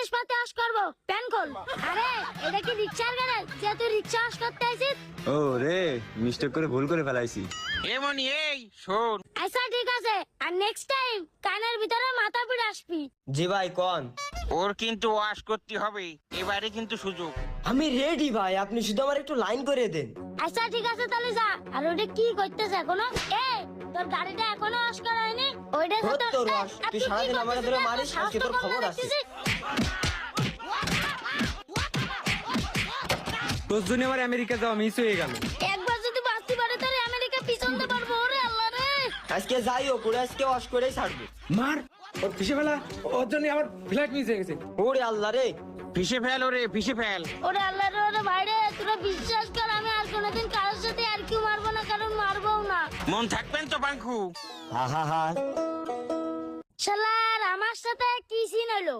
জিনিসপাতি ওয়াশ করবো, প্যান খোল। আরে এটা কি রিক্সার গ্যারেজ যে তুই রিক্সা ওয়াশ করতে আসিস? ও রে, মিস্টেক করে ভুল করে ফেলাইছি। এমনি এই শোন, আচ্ছা ঠিক আছে, আর নেক্সট টাইম কানের ভিতরে মাথা পিড়ে আসবি। জি ভাই কোন। ওর কিন্তু ওয়াশ করতে হবে, এবারে কিন্তু সুযোগ। আমি রেডি ভাই, আপনি শুধু আমার একটু লাইন করে দেন। আচ্ছা ঠিক আছে তাহলে যা। আর ওটা কি করতেছে এখনো? তোর গাড়িটা এখনো ওয়াশ করা হয়নি? ওইটা তো ধর তোর wash, তুই সারাদিন আমাকে ধরে মারিস, আজকে তোর খবর আছে। তোর জন্য আমার আমেরিকা যাওয়া মিস হয়ে গেল। একবার যদি বাঁচতে পারে তাহলে আমেরিকা পিছনতে পারবো। ওরে আল্লাহ রে, আজকে যাই হোক, ওরে আজকে ওয়াশ করেই ছাড়বো। মার ওর ফিসে ফেলা, ওর জন্য আমার ফ্লাইট মিস হয়ে গেছে। ওরে আল্লাহ রে, পিষে ফেল ওরে, পিষে ফেল। ওরে আল্লাহ রে, ওরে ভাইরে, তোরা বিশ্বাস কর আমি আর কোনোদিন কারোর সাথে আর কি মারবো না, কারণ মারবো না। মন থাকবেন তো পাঙ্খু? হা হা হা। শালার আমার সাথে কি সিন হলো?